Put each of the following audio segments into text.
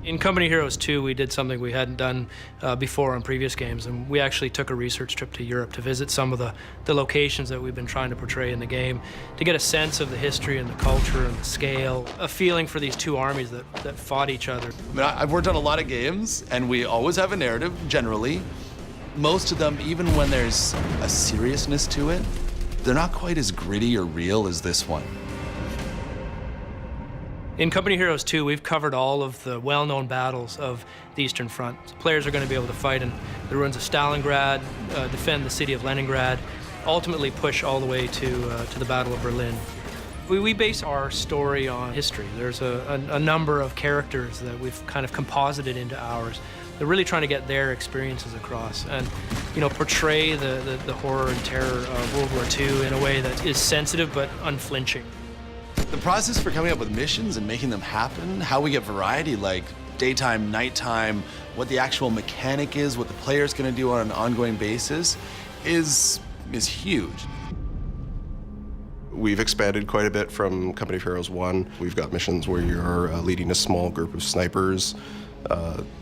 In Company Heroes 2, we did something we hadn't done before on previous games, and we actually took a research trip to Europe to visit some of the locations that we've been trying to portray in the game, to get a sense of the history and the culture and the scale, a feeling for these two armies that fought each other. I mean, I've worked on a lot of games, and we always have a narrative, generally. Most of them, even when there's a seriousness to it, they're not quite as gritty or real as this one. In Company Heroes 2, we've covered all of the well-known battles of the Eastern Front. Players are going to be able to fight in the ruins of Stalingrad, defend the city of Leningrad, ultimately push all the way to the Battle of Berlin. We base our story on history. There's a number of characters that we've kind of composited into ours. They're really trying to get their experiences across and, you know, portray the horror and terror of World War II in a way that is sensitive but unflinching. The process for coming up with missions and making them happen, how we get variety like daytime, nighttime, what the actual mechanic is, what the player's gonna do on an ongoing basis is huge. We've expanded quite a bit from Company of Heroes 1. We've got missions where you're leading a small group of snipers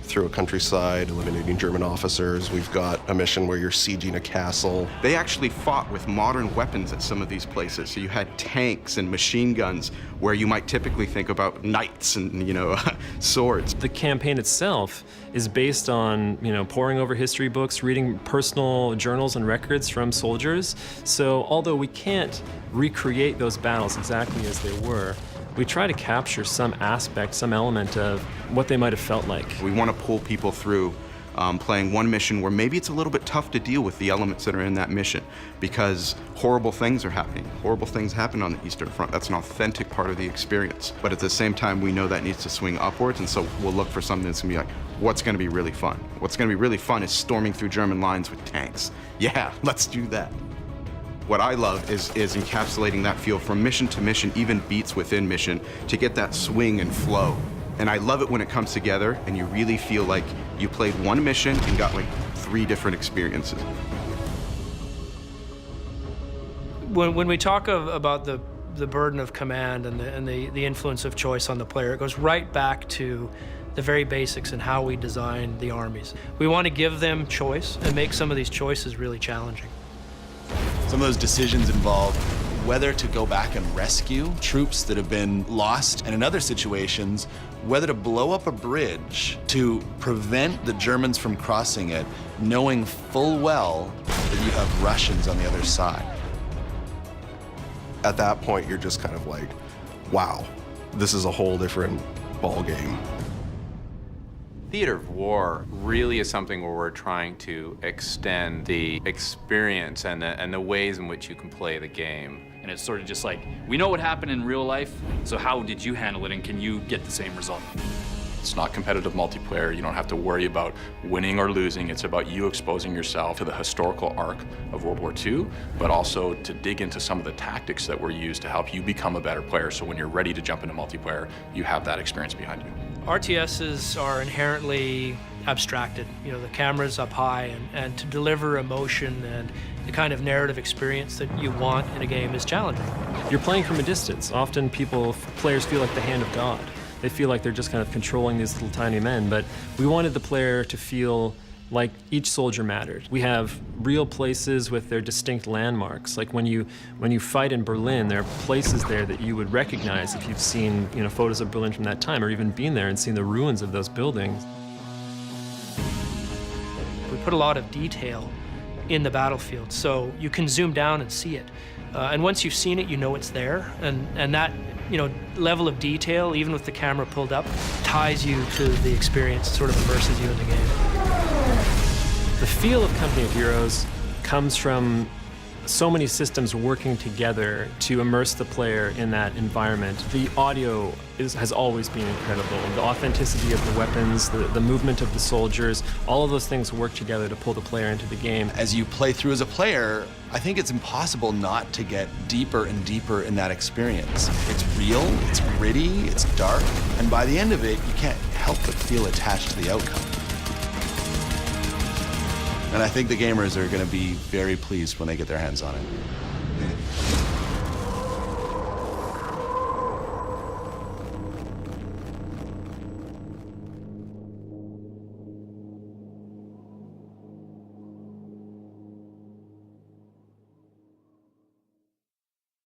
through a countryside, eliminating German officers. We've got a mission where you're sieging a castle. They actually fought with modern weapons at some of these places. So you had tanks and machine guns where you might typically think about knights and, you know, swords. The campaign itself is based on, you know, poring over history books, reading personal journals and records from soldiers. So although we can't recreate those battles exactly as they were, we try to capture some aspect, some element of what they might have felt like. We want to pull people through playing one mission where maybe it's a little bit tough to deal with the elements that are in that mission because horrible things are happening. Horrible things happen on the Eastern Front. That's an authentic part of the experience. But at the same time, we know that needs to swing upwards, and so we'll look for something that's going to be like, what's going to be really fun? What's going to be really fun is storming through German lines with tanks. Yeah, let's do that. What I love is encapsulating that feel from mission to mission, even beats within mission, to get that swing and flow. And I love it when it comes together and you really feel like you played one mission and got like 3 different experiences. When we talk about the burden of command and the influence of choice on the player, it goes right back to the very basics and how we design the armies. We want to give them choice and make some of these choices really challenging. Some of those decisions involve whether to go back and rescue troops that have been lost, and in other situations, whether to blow up a bridge to prevent the Germans from crossing it, knowing full well that you have Russians on the other side. At that point, you're just kind of like, wow, this is a whole different ball game. Theater of war really is something where we're trying to extend the experience and the ways in which you can play the game. And it's sort of just like, we know what happened in real life, so how did you handle it, and can you get the same result? It's not competitive multiplayer. You don't have to worry about winning or losing. It's about you exposing yourself to the historical arc of World War II, but also to dig into some of the tactics that were used to help you become a better player. So when you're ready to jump into multiplayer, you have that experience behind you. RTSs are inherently abstracted. You know, the camera's up high, and to deliver emotion and the kind of narrative experience that you want in a game is challenging. You're playing from a distance. Often players feel like the hand of God. They feel like they're just kind of controlling these little tiny men, but we wanted the player to feel like each soldier mattered. We have real places with their distinct landmarks. Like when you fight in Berlin, there are places there that you would recognize if you've seen, you know, photos of Berlin from that time, or even been there and seen the ruins of those buildings. We put a lot of detail in the battlefield, so you can zoom down and see it. And once you've seen it, you know it's there, and that, you know, level of detail, even with the camera pulled up, ties you to the experience, sort of immerses you in the game. The feel of Company of Heroes comes from so many systems working together to immerse the player in that environment. The audio has always been incredible. The authenticity of the weapons, the movement of the soldiers, all of those things work together to pull the player into the game. As you play through as a player, I think it's impossible not to get deeper and deeper in that experience. It's real, it's gritty, it's dark, and by the end of it, you can't help but feel attached to the outcome. And I think the gamers are going to be very pleased when they get their hands on it.